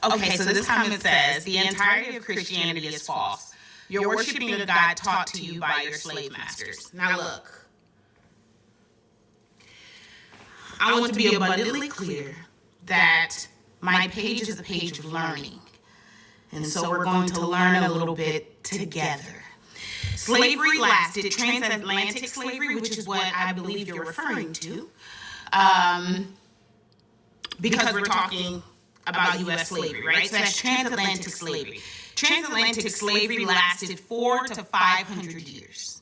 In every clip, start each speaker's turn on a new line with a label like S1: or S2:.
S1: Okay, so this comment says, the entirety of Christianity is false. You're worshiping a God taught to you by your slave masters. Now look, I want to be abundantly clear that my page is a page of learning. And so we're going to learn a little bit together. Slavery lasted, transatlantic slavery, which is what I believe you're referring to, because we're talking about U.S. slavery, right? So that's transatlantic slavery. Transatlantic slavery lasted 400 to 500 years.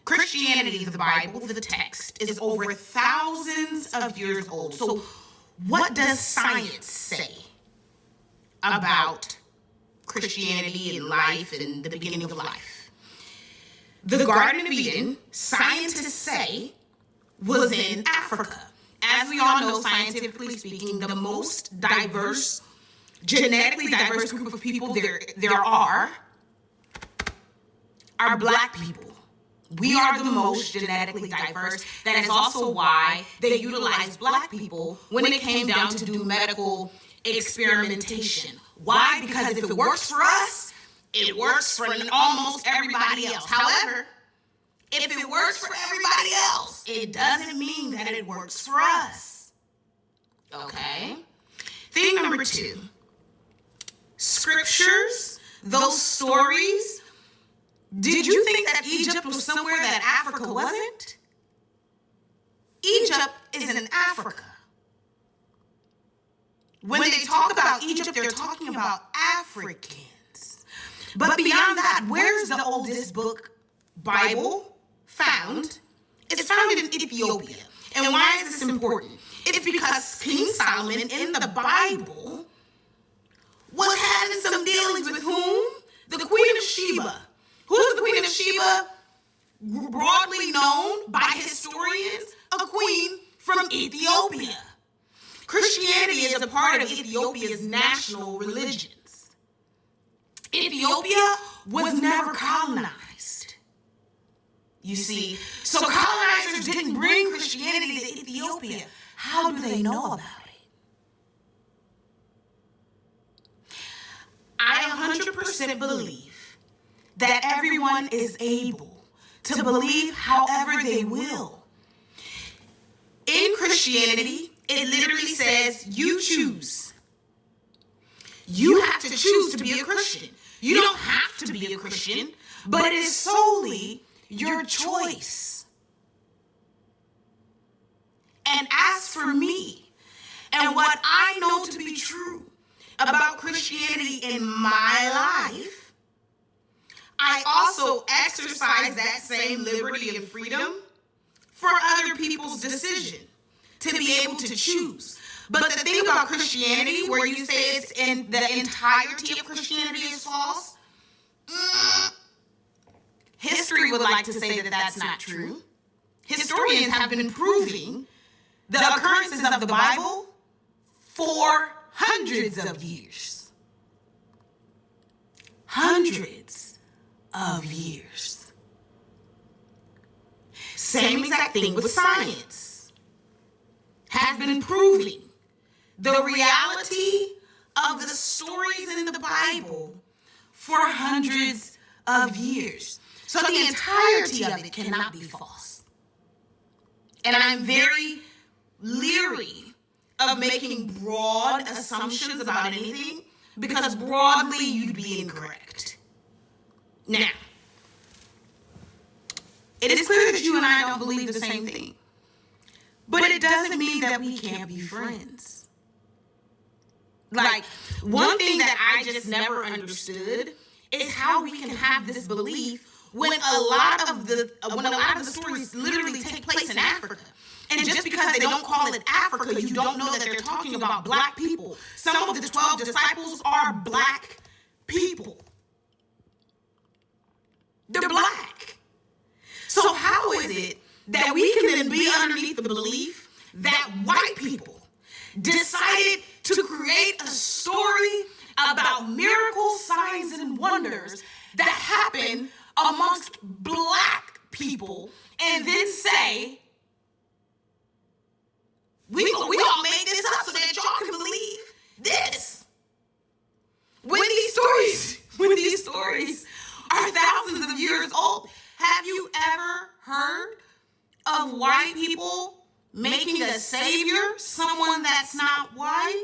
S1: Christianity, the Bible, the text, is over thousands of years old. So what does science say about Christianity and life and the beginning of life? The Garden of Eden, scientists say, was in Africa. As we all know, scientifically speaking, the most diverse, genetically diverse group of people there are black people. We are the most genetically diverse. That is also why they utilized black people when it came down to do medical experimentation. Why? Because if it works for us, it works for almost everybody else. However, if it works for everybody else, it doesn't mean that it works for us. Okay? Thing number 2. Scriptures, those stories. Did you think that Egypt was somewhere that Africa wasn't? Egypt is in Africa. When they talk about Egypt, they're talking about Africans. But beyond that, where's the oldest book, Bible, found? It's found in Ethiopia. And why is this important? It's because King Solomon in the Bible was having some dealings with whom? The Queen of Sheba. Who's the Queen of Sheba? Broadly known by historians, a queen from Ethiopia. Christianity is a part of Ethiopia's national religions. Ethiopia was never colonized. You see, so colonizers didn't bring Christianity to Ethiopia. How do they know about it? I 100% believe that everyone is able to believe however they will. In Christianity, it literally says you choose. You have to choose to be a Christian. You don't have to be a Christian, but it is solely your choice. And as for me, and what I know to be true about Christianity in my life, I also exercise that same liberty and freedom for other people's decision to be able to choose. But the thing about Christianity, where you say it's in the entirety of Christianity is false, history would like to say that that's not true. Historians have been proving the occurrences of the Bible for hundreds of years. Hundreds of years. Same exact thing with science. Has been proving the reality of the stories in the Bible for hundreds of years. So the entirety of it cannot be false. And I'm very leery of making broad assumptions about anything, because broadly you'd be incorrect. Now, it is clear that you and I don't believe the same thing, but it doesn't mean that we can't be friends. Like, one thing that I just never understood is how we can have this belief when a lot of the stories literally take place in Africa. And just because they don't call it Africa, you don't know that they're talking about black people. Some of the 12 disciples are black people. They're black. So how is it that we can then be underneath the belief that white people decided to create a story about miracles, signs, and wonders that happen amongst black people and then say, we all made this up so that y'all can believe this? heard of white people making a savior someone that's not white.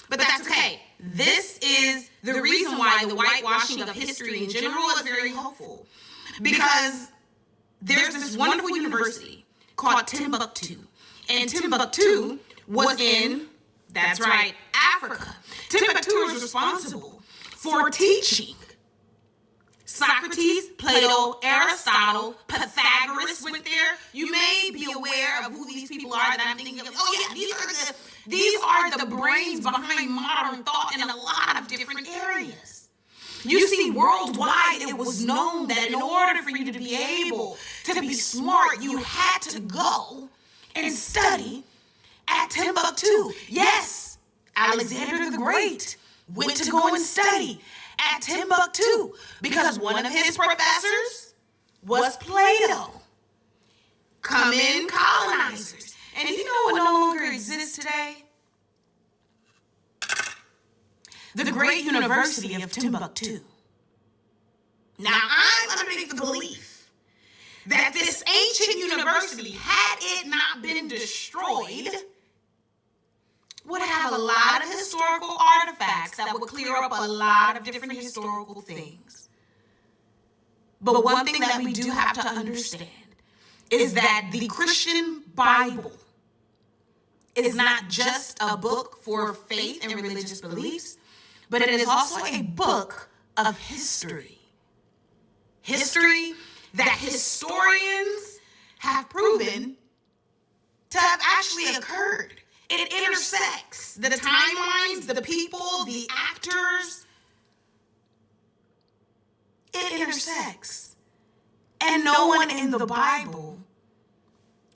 S1: But that's okay. This is the reason why the whitewashing of history in general is very helpful. Because there's this wonderful university called Timbuktu. And Timbuktu was in, that's right, Africa. Timbuktu is responsible for teaching Socrates, Plato, Aristotle, Pythagoras went there. You may be aware of who these people are that I'm thinking of. Oh yeah, these are the brains behind modern thought in a lot of different areas. You see, worldwide, it was known that in order for you to be able to be smart, you had to go and study at Timbuktu. Yes, Alexander the Great went to go and study at Timbuktu because one of his professors was Plato. Come in, colonizers. And you know what no longer exists today? The Great University of Timbuktu. Now, I'm underneath the belief that this ancient university, had it not been destroyed, would have a lot of historical artifacts that would clear up a lot of different historical things. But one thing that we do have to understand is that the Christian Bible is not just a book for faith and religious beliefs, but it is also a book of history. History that historians have proven to have actually occurred. It intersects the timelines, the people, the actors. It intersects. And no one in the Bible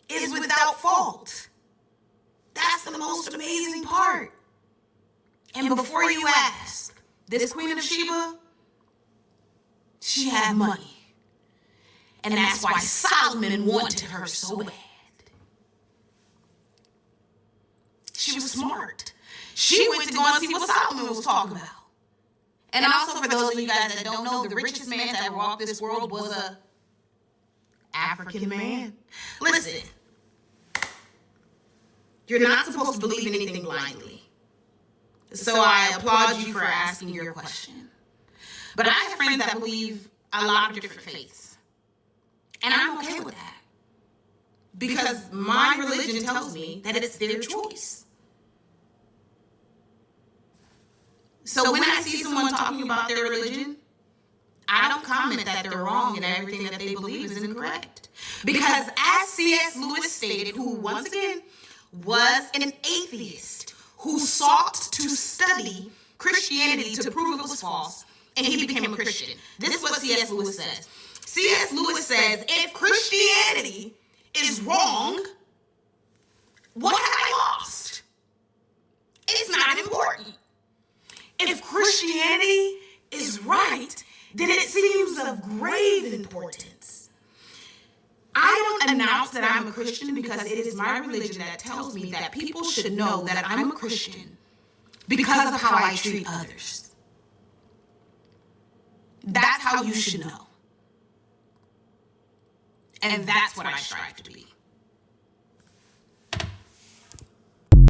S1: is without fault. That's the most amazing part. And before you ask, this Queen of Sheba, she had money. And that's why Solomon wanted her so bad. She was smart. She went to go and see what Solomon was talking about. And also, for those of you guys that don't know, the richest man to ever walk this world was a African man. Listen, you're not supposed to believe anything blindly. So I applaud you for asking your question. But I have friends that believe a lot of different faiths. And I'm okay with that. Because my religion tells me that it's their choice. So when I see someone talking about their religion, I don't comment that they're wrong and everything that they believe is incorrect. Because as C.S. Lewis stated, who once again was an atheist who sought to study Christianity to prove it was false, and he became a Christian. This is what C.S. Lewis says. C.S. Lewis says, if Christianity is wrong, what have I lost? It's not important. If Christianity is right, then it seems of grave importance. I don't announce that I'm a Christian because it is my religion that tells me that people should know that I'm a Christian because of how I treat others. That's how you should know. And that's what I strive to be.